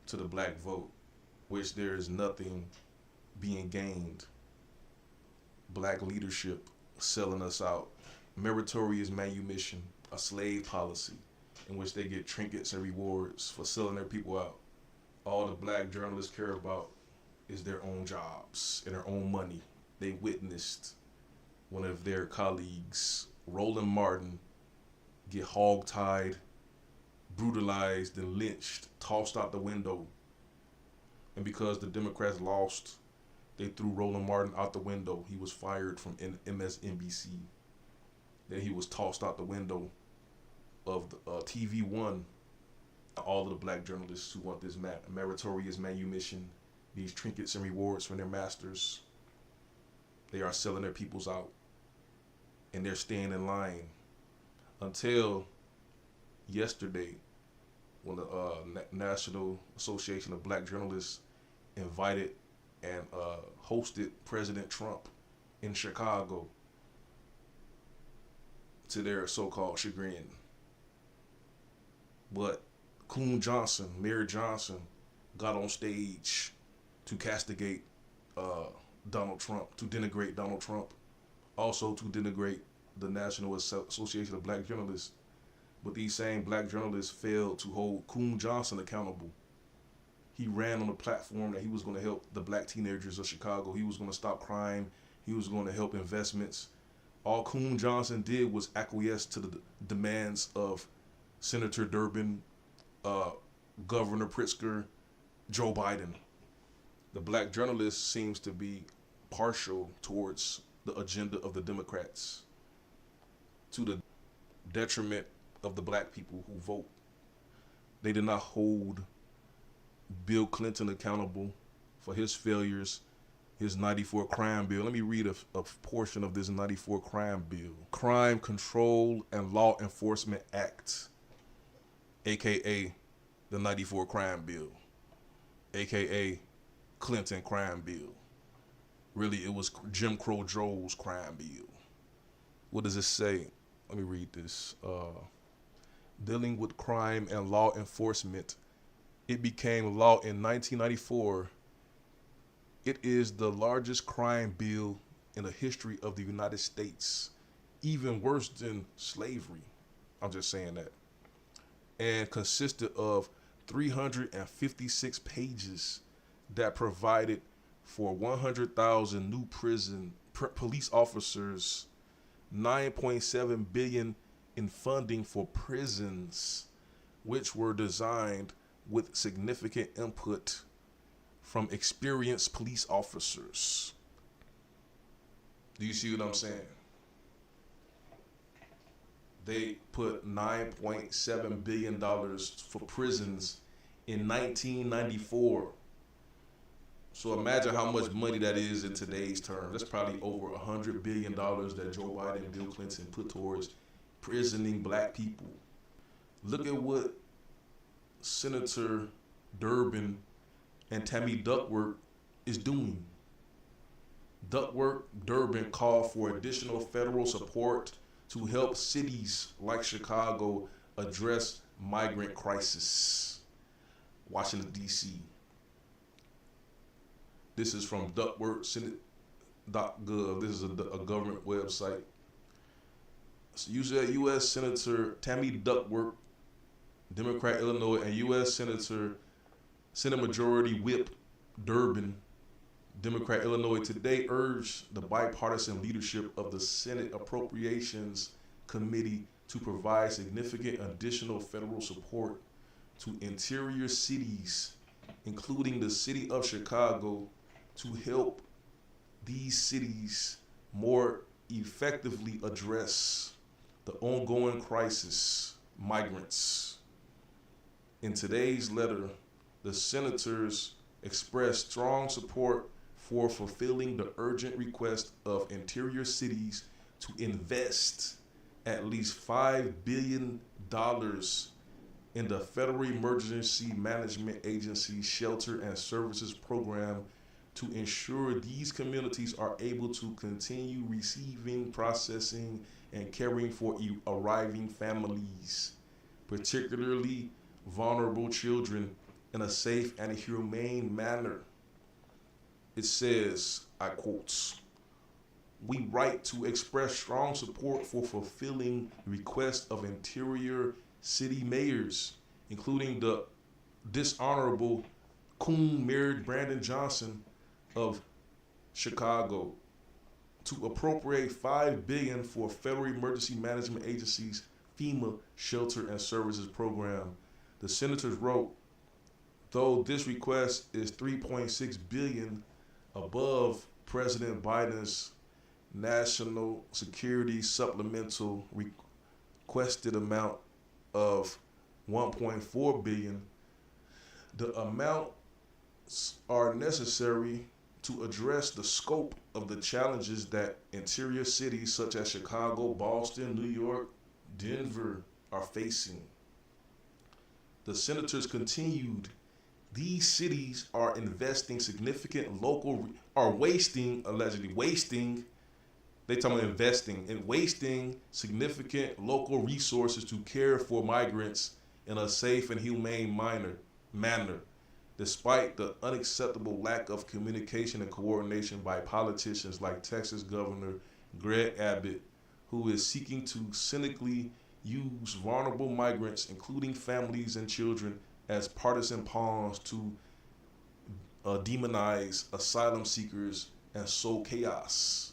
to the black vote, which there is nothing being gained. Black leadership selling us out. Meritorious manumission, a slave policy in which they get trinkets and rewards for selling their people out. All the black journalists care about is their own jobs and their own money. They witnessed one of their colleagues, Roland Martin, get hog-tied, brutalized, and lynched, tossed out the window. And because the Democrats lost, they threw Roland Martin out the window. He was fired from MSNBC. Then he was tossed out the window of the, TV One. All of the black journalists who want this meritorious manumission, these trinkets and rewards from their masters, they are selling their peoples out. And they're staying in line until yesterday, when the National Association of Black Journalists invited and hosted President Trump in Chicago to their so-called chagrin. But Coon Mayor Johnson, got on stage to castigate Donald Trump, to denigrate Donald Trump, also to denigrate the National Association of Black Journalists. But these same black journalists failed to hold Coon Johnson accountable. He ran on a platform that he was going to help the black teenagers of Chicago. He was going to stop crime. He was going to help investments. All Coon Johnson did was acquiesce to the demands of Senator Durbin, Governor Pritzker, Joe Biden. The black journalist seems to be partial towards the agenda of the Democrats, to the detriment of the black people who vote. They did not hold Bill Clinton accountable for his failures, his 94 crime bill. Let me read a portion of this 94 crime bill. Crime Control and Law Enforcement Act, aka the 94 crime bill, aka Clinton crime bill. Really, it was Jim Crow Joe's crime bill. What does it say? Let me read this. Dealing with crime and law enforcement. It became law in 1994. It is the largest crime bill in the history of the United States, even worse than slavery. I'm just saying that. And consisted of 356 pages that provided for 100,000 new police officers, 9.7 billion in funding for prisons, which were designed with significant input from experienced police officers. Do you see what I'm saying? They put $9.7 billion for prisons in 1994. So imagine how much money that is in today's terms. That's probably over $100 billion that Joe Biden and Bill Clinton put towards prisoning black people. Look at what Senator Durbin and Tammy Duckworth is doing. Durbin called for additional federal support to help cities like Chicago address migrant crisis. Washington, D.C. This is from DuckworthSenate.gov. This is a government website. So you said U.S. Senator Tammy Duckworth, Democrat, Illinois, and U.S. Senate Majority Whip Durbin, Democrat, Illinois, today urged the bipartisan leadership of the Senate Appropriations Committee to provide significant additional federal support to interior cities, including the city of Chicago, to help these cities more effectively address the ongoing crisis, migrants. In today's letter, the senators expressed strong support for fulfilling the urgent request of interior cities to invest at least $5 billion in the Federal Emergency Management Agency Shelter and Services Program to ensure these communities are able to continue receiving, processing, and caring for arriving families, particularly vulnerable children in a safe and humane manner. It says, I quotes, we write to express strong support for fulfilling requests of interior city mayors, including the dishonorable Coon Mayor Brandon Johnson of Chicago, to appropriate $5 billion for Federal Emergency Management Agency's FEMA Shelter and Services Program. The senators wrote, though this request is $3.6 billion above President Biden's national security supplemental requested amount of $1.4 billion, the amounts are necessary to address the scope of the challenges that interior cities such as Chicago, Boston, New York, Denver are facing. The senators continued, these cities are investing significant allegedly wasting, they talking about investing and wasting significant local resources to care for migrants in a safe and humane manner, despite the unacceptable lack of communication and coordination by politicians like Texas Governor Greg Abbott, who is seeking to cynically use vulnerable migrants, including families and children, as partisan pawns to demonize asylum seekers and sow chaos.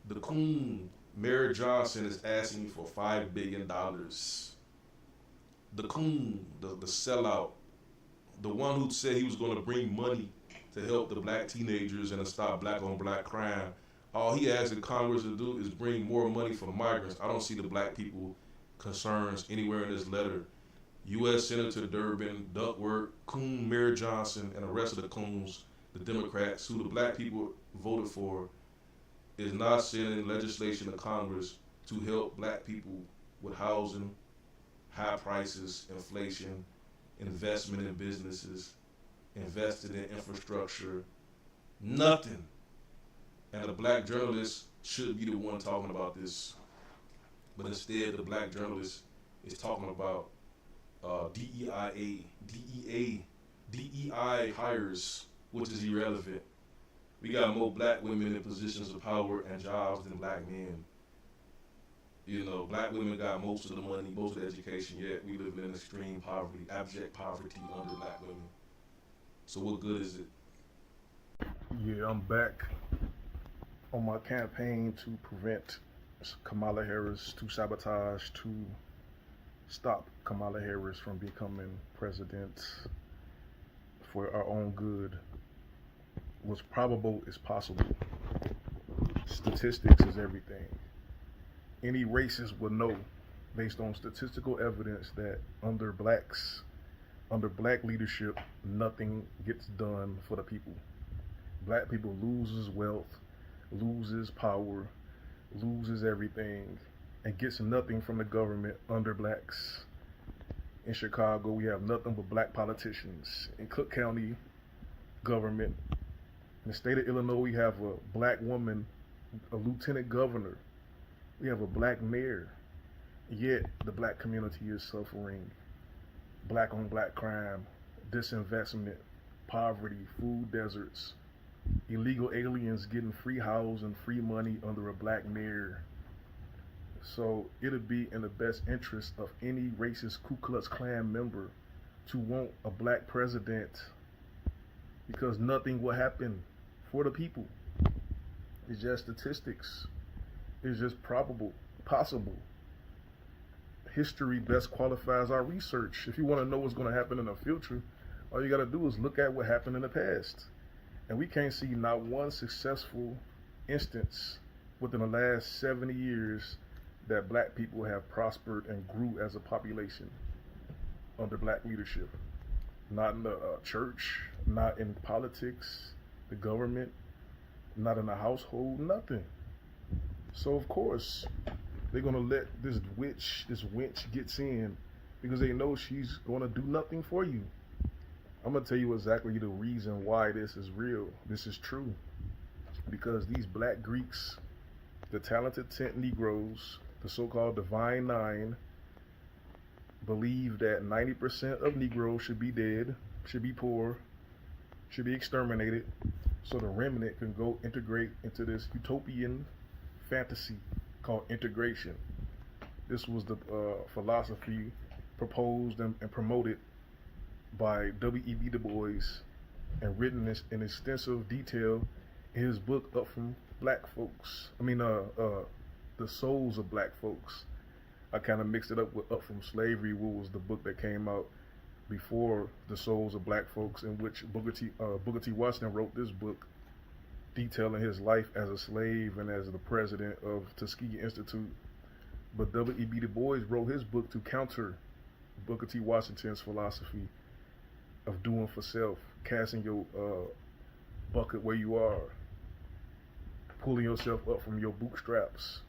The coon, Mayor Johnson, is asking for $5 billion. The coon, the sellout, the one who said he was going to bring money to help the black teenagers and to stop black on black crime, all he asked the Congress to do is bring more money for migrants. I don't see the black people concerns anywhere in this letter. U.S. Senator Durbin, Duckworth, Coon, Mayor Johnson, and the rest of the coons, the Democrats, who the black people voted for, is not sending legislation to Congress to help black people with housing, high prices, inflation, investment in businesses, invested in infrastructure, nothing. And the black journalist should be the one talking about this. But instead, the black journalist is talking about DEI hires, which is irrelevant. We got more black women in positions of power and jobs than black men. You know, black women got most of the money, most of the education, yet we live in extreme poverty, abject poverty under black women. So what good is it? Yeah, I'm back on my campaign to prevent Kamala Harris, to sabotage, to stop Kamala Harris from becoming president for our own good. What's probable is possible. Statistics is everything. Any racist would know, based on statistical evidence, that under black leadership, nothing gets done for the people. Black people loses wealth, loses power, loses everything, and gets nothing from the government under blacks. In Chicago, we have nothing but black politicians. In Cook County government, in the state of Illinois, we have a black woman, a lieutenant governor. We have a black mayor. Yet the black community is suffering black on black crime, disinvestment, poverty, food deserts, illegal aliens getting free house and free money under a black mayor. So it'll be in the best interest of any racist Ku Klux Klan member to want a black president, because nothing will happen for the people. It's just statistics. It's just possible. History best qualifies our research. If you want to know what's going to happen in the future, all you got to do is look at what happened in the past. And we can't see not one successful instance within the last 70 years that black people have prospered and grew as a population under black leadership. Not in the church, not in politics, the government, not in the household, nothing. So of course, they're gonna let this wench gets in because they know she's gonna do nothing for you. I'm gonna tell you exactly the reason why this is real. This is true. Because these black Greeks, the talented 10 Negroes, the so-called Divine Nine, believe that 90% of Negroes should be dead, should be poor, should be exterminated, so the remnant can go integrate into this utopian fantasy called integration. This was the philosophy proposed and promoted by W.E.B. Du Bois and written in extensive detail in his book Up From Black Folks. The Souls of Black Folks. I kind of mixed it up with Up From Slavery, which was the book that came out before The Souls of Black Folks, in which Booker T. Washington wrote this book detailing his life as a slave and as the president of Tuskegee Institute. But W.E.B. Du Bois wrote his book to counter Booker T. Washington's philosophy of doing for self, casting your bucket where you are, pulling yourself up from your bootstraps,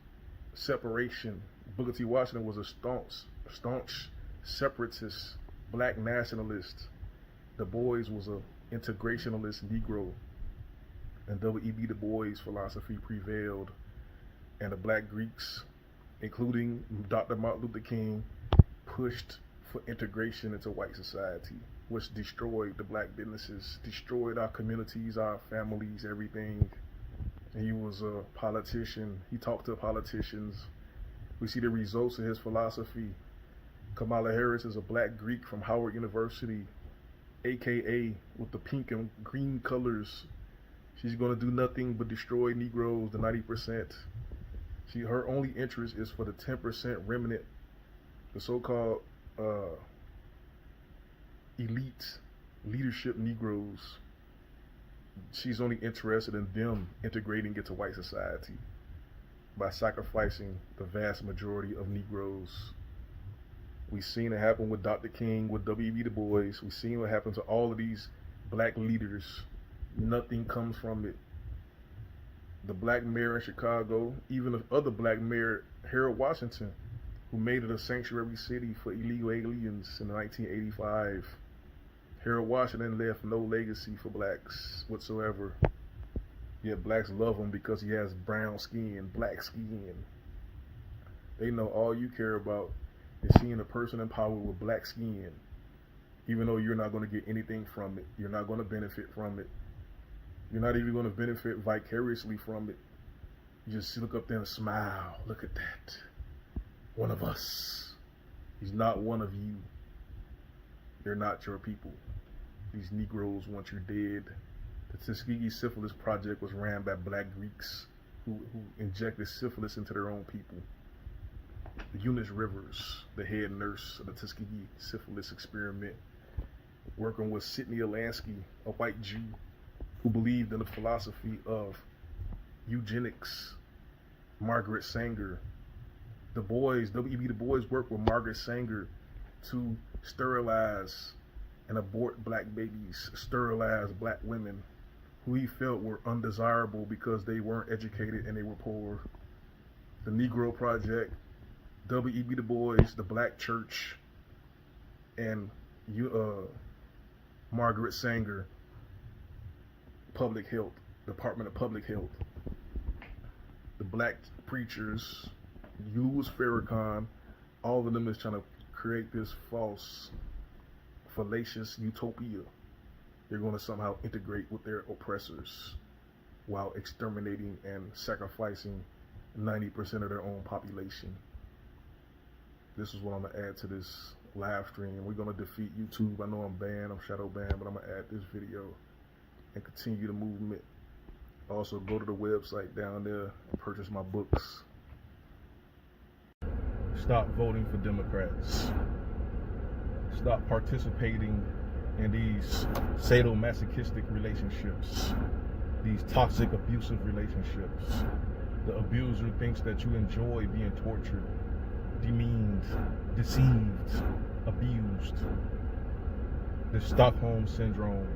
separation. Booker T. Washington was a staunch separatist, black nationalist. Du Bois was an integrationalist Negro. And W.E.B. Du Bois' philosophy prevailed, and the black Greeks, including Dr. Martin Luther King, pushed for integration into white society, which destroyed the black businesses, destroyed our communities, our families, everything. And he was a politician. He talked to politicians. We see the results of his philosophy. Kamala Harris is a black Greek from Howard University, AKA with the pink and green colors. She's going to do nothing but destroy Negroes, the 90%. Her only interest is for the 10% remnant, the so-called elite leadership Negroes. She's only interested in them integrating into white society by sacrificing the vast majority of Negroes. We've seen it happen with Dr. King, with W.E.B. Du Bois. We've seen what happened to all of these black leaders. Nothing comes from it. The black mayor in Chicago, even the other black mayor, Harold Washington, who made it a sanctuary city for illegal aliens in 1985. Harold Washington left no legacy for blacks whatsoever. Yet blacks love him because he has brown skin, black skin. They know all you care about is seeing a person in power with black skin. Even though you're not going to get anything from it. You're not going to benefit from it. You're not even going to benefit vicariously from it. You just look up there and smile. Look at that. One of us. He's not one of you. They're not your people. These Negroes want you dead. The Tuskegee Syphilis Project was ran by black Greeks who injected syphilis into their own people. Eunice Rivers, the head nurse of the Tuskegee Syphilis Experiment, working with Sidney Alansky, a white Jew who believed in the philosophy of eugenics. Margaret Sanger. Du Bois, W.E.B. Du Bois worked with Margaret Sanger to sterilize and abort black babies, sterilize black women who he felt were undesirable because they weren't educated and they were poor. The Negro Project, W.E.B. Du Bois, the Black Church, and Margaret Sanger, Public Health, Department of Public Health. The black preachers, Louis Farrakhan, all of them is trying to create this false, fallacious utopia. They're going to somehow integrate with their oppressors while exterminating and sacrificing 90% of their own population. This is what I'm going to add to this live stream. We're going to defeat YouTube. I know I'm banned, I'm shadow banned, but I'm going to add this video and continue the movement. Also, go to the website down there and purchase my books. Stop voting for Democrats. Stop participating in these sadomasochistic relationships, these toxic, abusive relationships. The abuser thinks that you enjoy being tortured, demeaned, deceived, abused. The Stockholm Syndrome,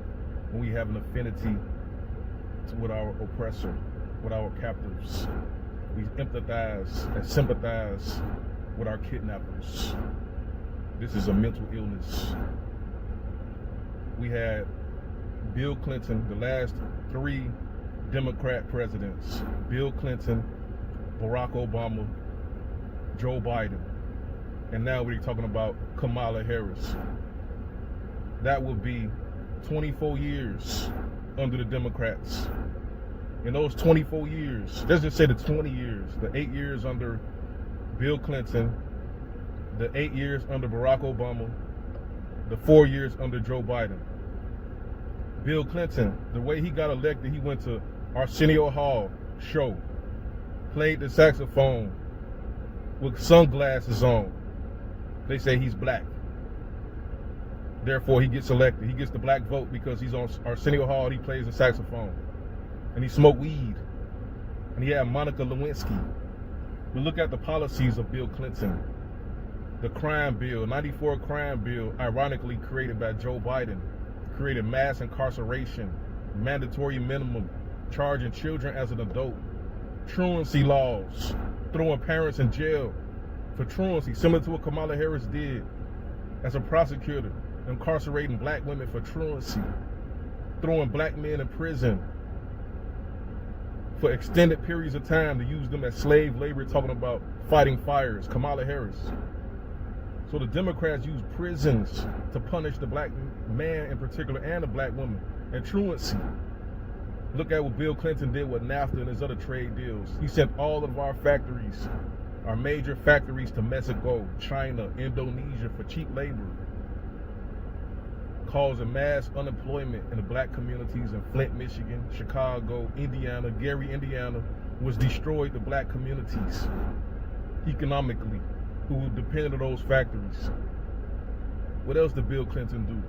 when we have an affinity with our oppressor, with our captives. We empathize and sympathize with our kidnappers. This is a mental illness. We had Bill Clinton, the last 3 Democrat presidents, Bill Clinton, Barack Obama, Joe Biden, and now we're talking about Kamala Harris. That would be 24 years under the Democrats. In those 24 years, let's just say the 20 years, the 8 years under Bill Clinton, the 8 years under Barack Obama, the 4 years under Joe Biden. Bill Clinton, the way he got elected, he went to Arsenio Hall show, played the saxophone with sunglasses on. They say he's black. Therefore, he gets elected. He gets the black vote because he's on Arsenio Hall. He plays the saxophone. And he smoked weed. And he had Monica Lewinsky. But look at the policies of Bill Clinton. The crime bill, 94 crime bill, ironically created by Joe Biden, created mass incarceration, mandatory minimum, charging children as an adult, truancy laws, throwing parents in jail for truancy, similar to what Kamala Harris did as a prosecutor, incarcerating black women for truancy, throwing black men in prison for extended periods of time to use them as slave labor, talking about fighting fires, Kamala Harris. So the Democrats use prisons to punish the black man in particular and the black woman, and truancy. Look at what Bill Clinton did with NAFTA and his other trade deals. He sent all of our factories, our major factories, to Mexico, China, Indonesia for cheap labor, causing mass unemployment in the black communities in Flint, Michigan, Chicago, Indiana. Gary, Indiana, was destroyed the black communities economically who depended on those factories. What else did Bill Clinton do?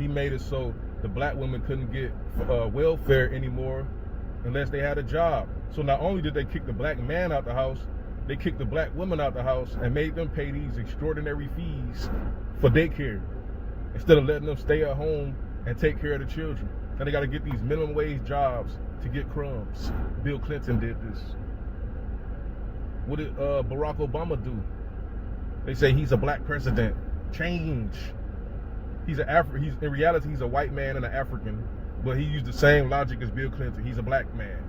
He made it so the black women couldn't get welfare anymore unless they had a job. So not only did they kick the black man out the house, they kicked the black women out the house and made them pay these extraordinary fees for daycare instead of letting them stay at home and take care of the children. And they got to get these minimum wage jobs to get crumbs. Bill Clinton did this. What did Barack Obama do? They say he's a black president. Change. He's in reality, he's a white man and an African, but he used the same logic as Bill Clinton. He's a black man.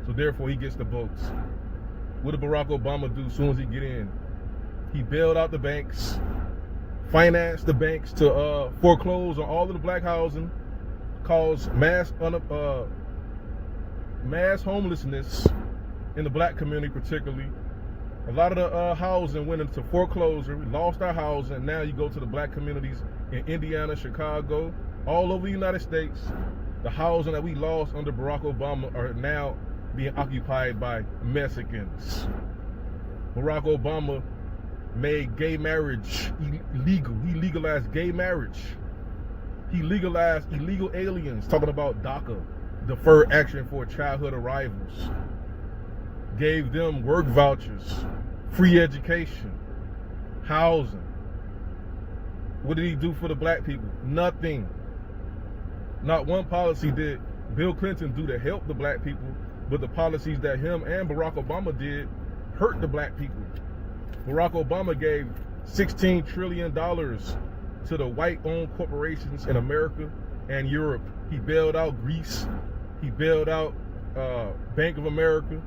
So therefore, he gets the votes. What did Barack Obama do as soon as he get in? He bailed out the banks, financed the banks to foreclose on all of the black housing, caused mass homelessness in the black community particularly. A lot of the housing went into foreclosure. We lost our housing. Now you go to the black communities in Indiana, Chicago, all over the United States. The housing that we lost under Barack Obama are now being occupied by Mexicans. Barack Obama made gay marriage illegal. He legalized gay marriage. He legalized illegal aliens, talking about DACA, deferred action for childhood arrivals. Gave them work vouchers, free education, housing. What did he do for the black people? Nothing. Not one policy did Bill Clinton do to help the black people, but the policies that him and Barack Obama did hurt the black people. Barack Obama gave $16 trillion to the white-owned corporations in America and Europe. He bailed out Greece. He bailed out Bank of America,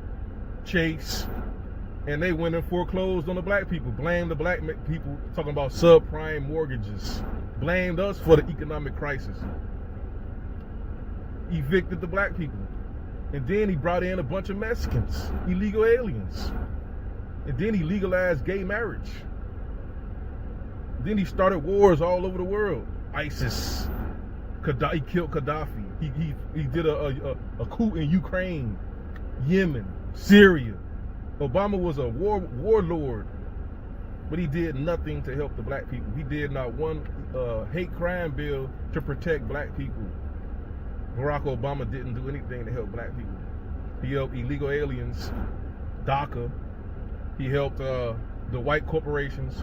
Chase, and they went and foreclosed on the black people. Blamed the black people, talking about subprime mortgages. Blamed us for the economic crisis. Evicted the black people. And then he brought in a bunch of Mexicans, illegal aliens. And then he legalized gay marriage. Then he started wars all over the world. ISIS. He killed Gaddafi. He did a coup in Ukraine, Yemen, Syria. Obama was a warlord, but he did nothing to help the black people. He did not one hate crime bill to protect black people. Barack Obama didn't do anything to help black people. He helped illegal aliens, DACA. He helped the white corporations.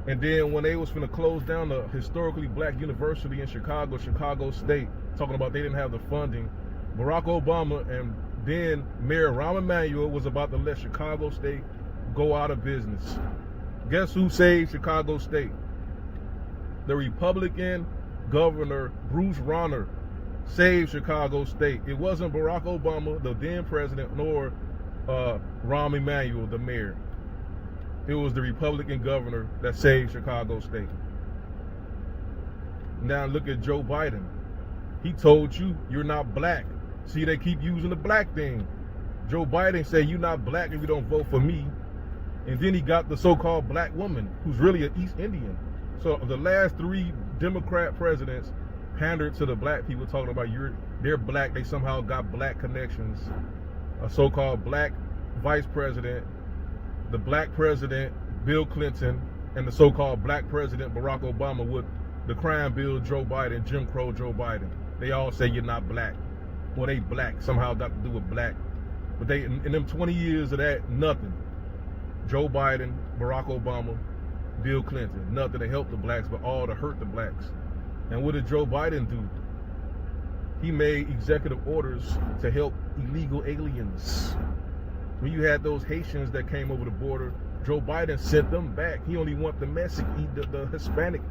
And then when they was finna close down the historically black university in Chicago, Chicago State, talking about they didn't have the funding, Barack Obama and then Mayor Rahm Emanuel was about to let Chicago State go out of business. Guess who saved Chicago State? The Republican governor, Bruce Rauner, saved Chicago State. It wasn't Barack Obama, the then president, nor Rahm Emanuel, the mayor. It was the Republican governor that saved Chicago State. Now look at Joe Biden. He told you you're not black. See, they keep using the black thing. Joe Biden said you're not black if you don't vote for me. And then he got the so-called black woman who's really an East Indian. So the last 3 Democrat presidents pandered to the black people, talking about they're black. They somehow got black connections. A so-called black vice president, the black president Bill Clinton, and the so-called black president Barack Obama with the crime bill Joe Biden, Jim Crow Joe Biden. They all say you're not black. Well, they black. Somehow got to do with black. But they, in them 20 years of that, nothing. Joe Biden, Barack Obama, Bill Clinton, nothing to help the blacks, but all to hurt the blacks. And what did Joe Biden do? He made executive orders to help illegal aliens. When you had those Haitians that came over the border, Joe Biden sent them back. He only want the Hispanic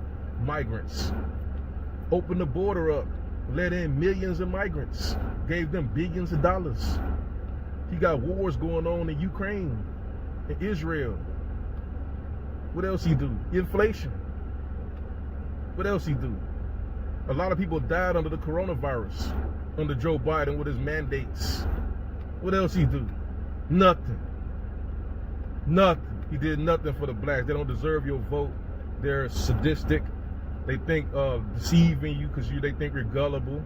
migrants. Open the border up, let in millions of migrants, gave them billions of dollars. He got wars going on in Ukraine, in Israel. What else he do? Inflation. What else he do? A lot of people died under the coronavirus, under Joe Biden with his mandates. What else he do? Nothing. Nothing. He did nothing for the blacks. They don't deserve your vote. They're sadistic. They think of deceiving you because they think you're gullible.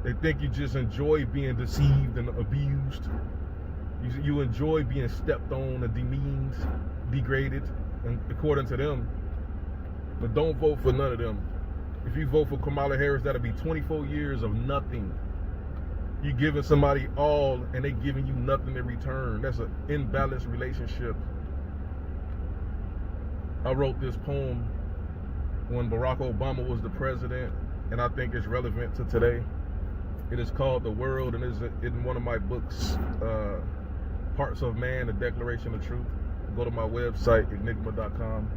They think you just enjoy being deceived and abused. You enjoy being stepped on and demeaned, degraded, and according to them. But don't vote for none of them. If you vote for Kamala Harris, that'll be 24 years of nothing. You're giving somebody all and they giving you nothing in return. That's an imbalanced relationship. I wrote this poem when Barack Obama was the president, and I think it's relevant to today. It is called The World, and it's in one of my books, Parts of Man, The Declaration of Truth. Go to my website, enigma.com.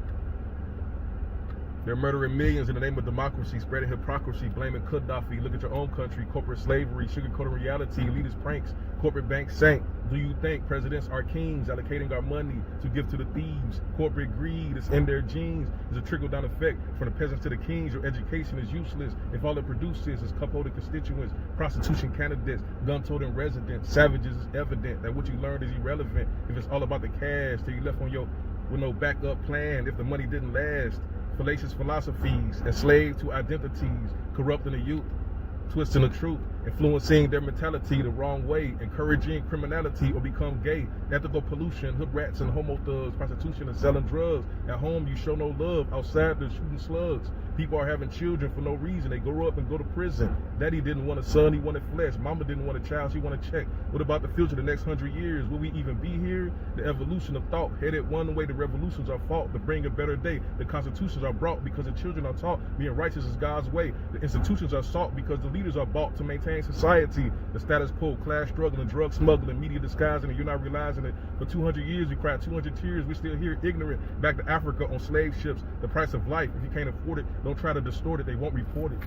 They're murdering millions in the name of democracy, spreading hypocrisy, blaming Gaddafi. Look at your own country, corporate slavery, sugarcoating reality, leaders pranks, corporate banks sank. Do you think presidents are kings, allocating our money to give to the thieves? Corporate greed is in their genes. There's a trickle-down effect from the peasants to the kings. Your education is useless if all it produces is cup-holding constituents, prostitution candidates, gun-toting residents. Savages is evident that what you learned is irrelevant if it's all about the cash till you left with no backup plan if the money didn't last. Fallacious philosophies, enslaved to identities, corrupting the youth, twisting the truth, influencing their mentality the wrong way, encouraging criminality or become gay, ethical pollution, hood rats and homo thugs, prostitution and selling drugs. At home you show no love, outside they're shooting slugs. People are having children for no reason. They grow up and go to prison. Daddy didn't want a son, he wanted flesh. Mama didn't want a child, she wanted a check. What about the future, the next 100 years? Will we even be here? The evolution of thought, headed one way, the revolutions are fought to bring a better day. The constitutions are brought because the children are taught being righteous is God's way. The institutions are sought because the leaders are bought to maintain society. The status quo, class struggle and drug smuggling, media disguising, and you're not realizing it. For 200 years we cried 200 tears, we're still here ignorant. Back to Africa on slave ships, the price of life. If you can't afford it, don't try to distort it, they won't report it.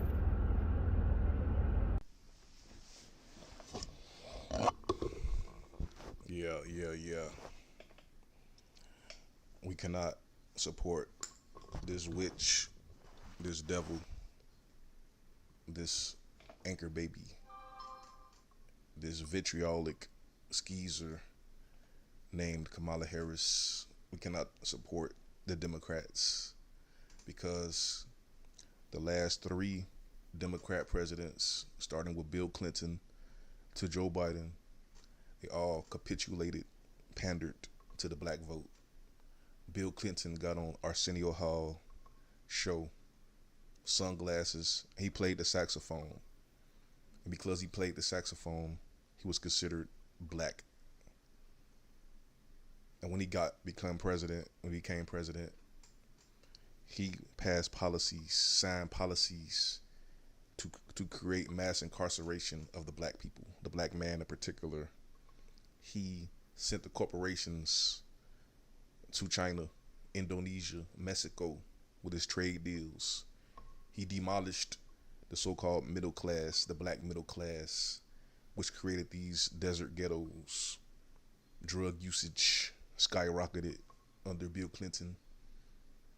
Yeah. We cannot support this witch, this devil, this anchor baby, this vitriolic skeezer named Kamala Harris. We cannot support the Democrats because the last 3 Democrat presidents, starting with Bill Clinton to Joe Biden, they all capitulated, pandered to the black vote. Bill Clinton got on Arsenio Hall show, sunglasses, he played the saxophone. And because he played the saxophone, he was considered black. And when he became president, he passed policies, signed policies to create mass incarceration of the black people, the black man in particular. He sent the corporations to China, Indonesia, Mexico with his trade deals. He demolished the so-called middle class, the black middle class, which created these desert ghettos. Drug usage skyrocketed under Bill Clinton.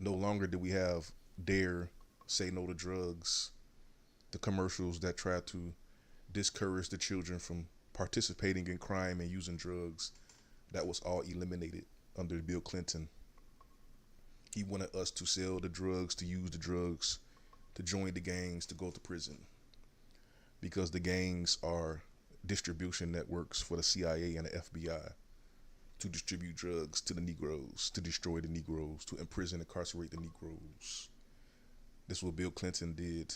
No longer did we have DARE, Say No to Drugs, the commercials that try to discourage the children from participating in crime and using drugs, that was all eliminated under Bill Clinton. He wanted us to sell the drugs, to use the drugs, to join the gangs, to go to prison. Because the gangs are distribution networks for the CIA and the FBI to distribute drugs to the Negroes, to destroy the Negroes, to imprison, incarcerate the Negroes. This is what Bill Clinton did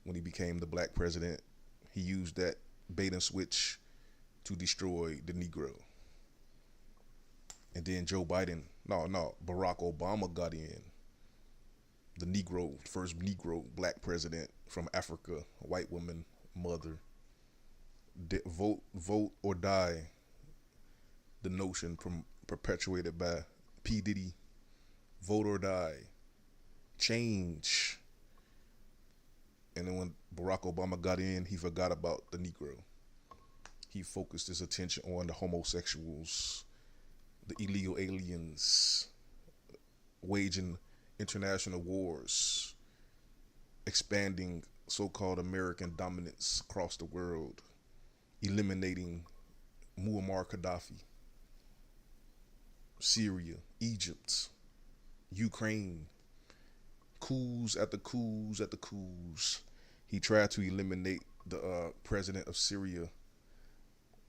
when he became the black president. He used that bait and switch to destroy the Negro. And then Barack Obama got in. The Negro, first Negro black president from Africa, a white woman, mother. Vote or die, the notion perpetuated by P. Diddy. Vote or die. Change. And then when Barack Obama got in, he forgot about the Negro. He focused his attention on the homosexuals, the illegal aliens, waging international wars, expanding so-called American dominance across the world, eliminating Muammar Gaddafi, Syria, Egypt, Ukraine, coups after coups after coups. He tried to eliminate the president of Syria,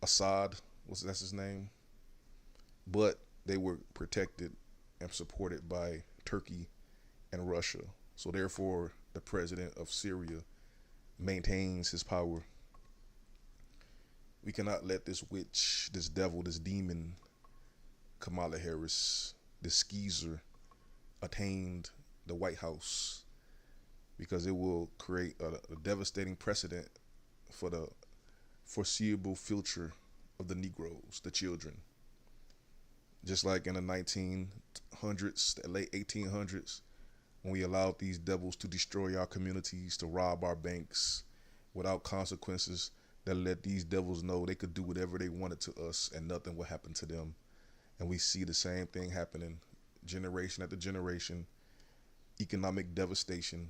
Assad, that's his name? But they were protected and supported by Turkey and Russia. So therefore, the president of Syria maintains his power. We cannot let this witch, this devil, this demon, Kamala Harris, this skeezer, attain the White House, because it will create a devastating precedent for the foreseeable future of the Negroes, the children. Just like in the 1900s, the late 1800s, when we allowed these devils to destroy our communities, to rob our banks without consequences, that let these devils know they could do whatever they wanted to us and nothing will happen to them. And we see the same thing happening generation after generation. Economic devastation,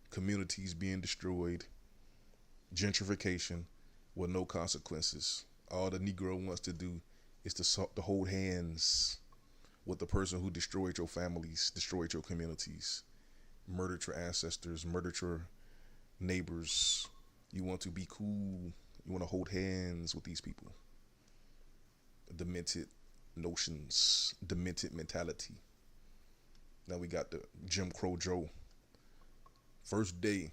communities being destroyed, gentrification with no consequences. All the Negro wants to do is to hold hands with the person who destroyed your families, destroyed your communities, murdered your ancestors, murdered your neighbors. You want to be cool. You want to hold hands with these people. Demented notions, demented mentality. Now we got the Jim Crow Joe. First day,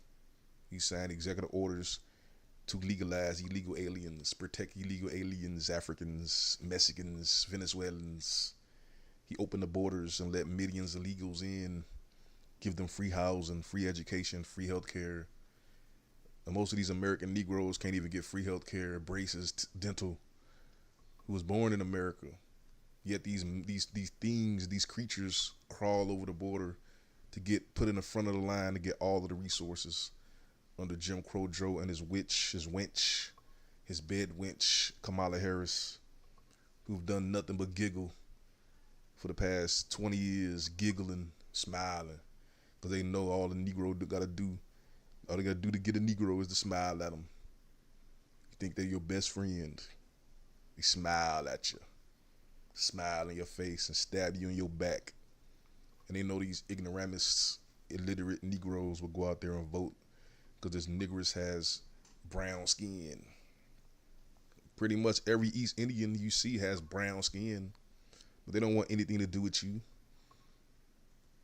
he signed executive orders to legalize illegal aliens, protect illegal aliens, Africans, Mexicans, Venezuelans. He opened the borders and let millions of illegals in, give them free housing, free education, free health care. And most of these American Negroes can't even get free health care, braces, dental, who was born in America. Yet these things, these creatures crawl over the border to get put in the front of the line to get all of the resources under Jim Crow Joe and his witch, his wench, his bed wench, Kamala Harris, who've done nothing but giggle for the past 20 years, giggling, smiling, because they know all the Negro got to do, all they got to do to get a Negro is to smile at them. You think they're your best friend. They smile at you, smile in your face and stab you in your back. And they know these ignoramus, illiterate Negroes will go out there and vote because this Negress has brown skin. Pretty much every East Indian you see has brown skin, but they don't want anything to do with you.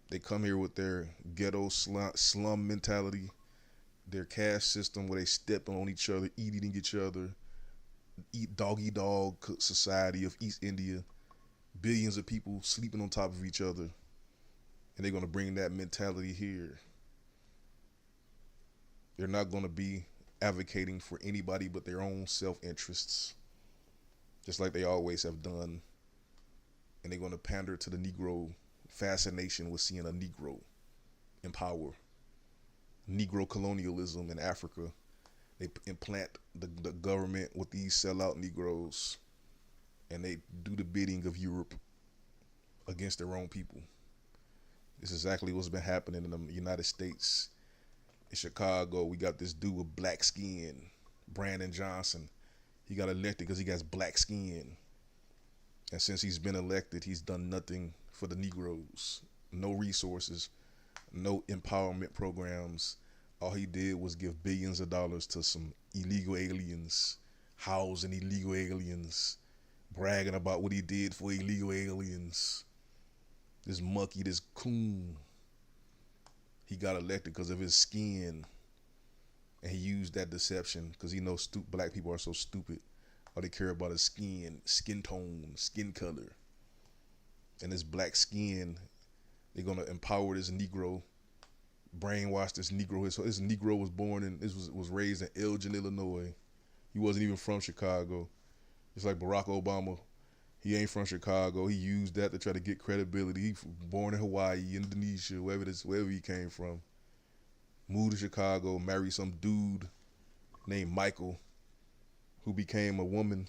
They come here with their ghetto slum mentality, their caste system where they step on each other, eating each other, eat doggy dog society of East India, billions of people sleeping on top of each other, and they're going to bring that mentality here. They're not going to be advocating for anybody but their own self-interests, just like they always have done. And they're going to pander to the Negro fascination with seeing a Negro in power. Negro colonialism in Africa. They implant the government with these sellout Negroes, and they do the bidding of Europe against their own people. It's exactly what's been happening in the United States. In Chicago, we got this dude with black skin, Brandon Johnson. He got elected because he got black skin. And since he's been elected, he's done nothing for the Negroes. No resources, no empowerment programs. All he did was give billions of dollars to some illegal aliens, housing illegal aliens, bragging about what he did for illegal aliens. This monkey, this coon, he got elected because of his skin. And he used that deception because he knows black people are so stupid. All they care about is skin tone, skin color. And this black skin, they're going to empower this Negro, brainwash this Negro. This Negro was born in, was raised in Elgin, Illinois. He wasn't even from Chicago. Just like Barack Obama, he ain't from Chicago. He used that to try to get credibility. He born in Hawaii, Indonesia, wherever he came from. Moved to Chicago, married some dude named Michael, who became a woman,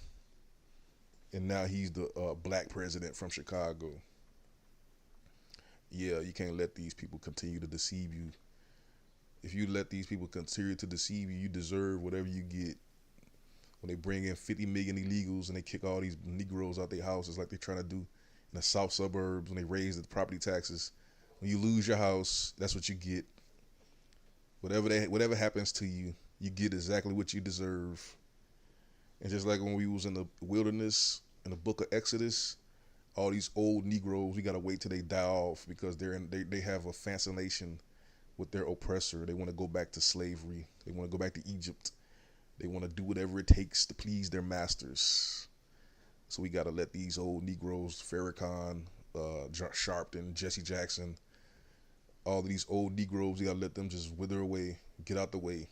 and now he's the black president from Chicago. Yeah, you can't let these people continue to deceive you. If you let these people continue to deceive you, you deserve whatever you get. When they bring in 50 million illegals and they kick all these Negroes out their houses like they're trying to do in the south suburbs, when they raise the property taxes, when you lose your house, that's what you get. Whatever happens to you, you get exactly what you deserve. And just like when we was in the wilderness in the book of Exodus, all these old Negroes, we gotta wait till they die off because they have a fascination with their oppressor. They want to go back to slavery. They want to go back to Egypt. They want to do whatever it takes to please their masters. So we gotta let these old Negroes, Farrakhan, Sharpton, Jesse Jackson, all of these old Negroes, we gotta let them just wither away, get out the way.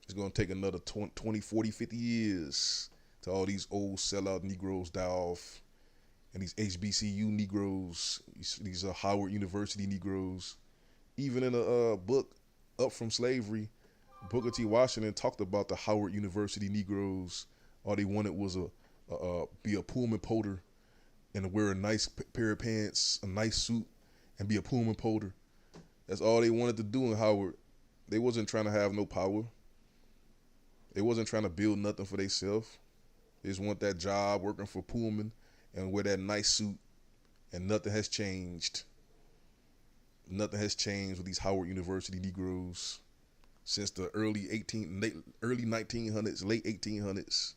It's gonna take another 20, 40, 50 years till all these old sellout Negroes die off. And these HBCU Negroes, these Howard University Negroes, even in a book, Up From Slavery, Booker T. Washington talked about the Howard University Negroes. All they wanted was be a Pullman porter and wear a nice pair of pants, a nice suit, and be a Pullman porter. That's all they wanted to do in Howard. They wasn't trying to have no power. They wasn't trying to build nothing for themselves. They just want that job working for Pullman and wear that nice suit, and nothing has changed. Nothing has changed with these Howard University Negroes since the early 1900s, late 1800s,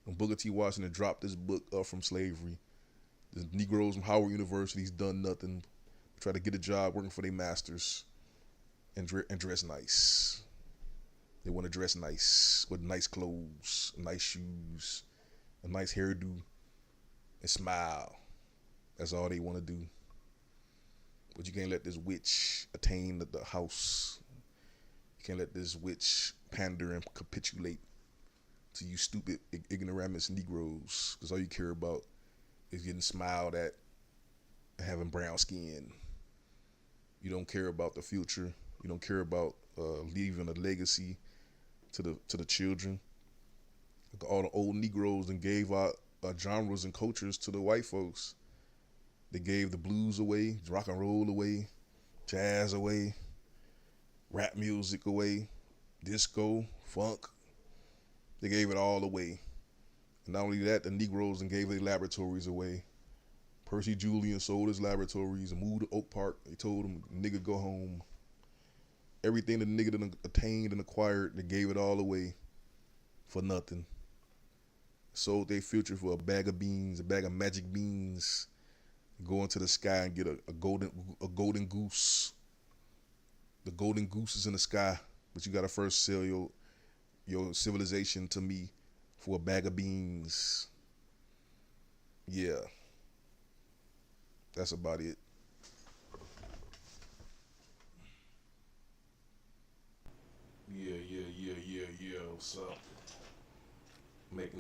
when Booker T. Washington dropped this book, Up From Slavery. The Negroes from Howard University's done nothing, try to get a job working for their masters and dress nice. They want to dress nice with nice clothes, nice shoes, a nice hairdo, and smile. That's all they want to do. But you can't let this witch attain the house. You can't let this witch pander and capitulate to you stupid ignoramus Negroes, because all you care about is getting smiled at and having brown skin. You don't care about the future. You don't care about leaving a legacy to the children. All the old Negroes and gave out genres and cultures to the white folks. They gave the blues away, rock and roll away, jazz away, rap music away, disco, funk. They gave it all away. And not only that, the Negroes and gave their laboratories away. Percy Julian sold his laboratories and moved to Oak Park. They told him, nigga, go home. Everything the nigga done attained and acquired, they gave it all away for nothing. Sold their future for a bag of beans, a bag of magic beans. Go into the sky and get a golden goose. The golden goose is in the sky, but you gotta first sell your civilization to me for a bag of beans. Yeah. That's about it. Yeah. What's up? Making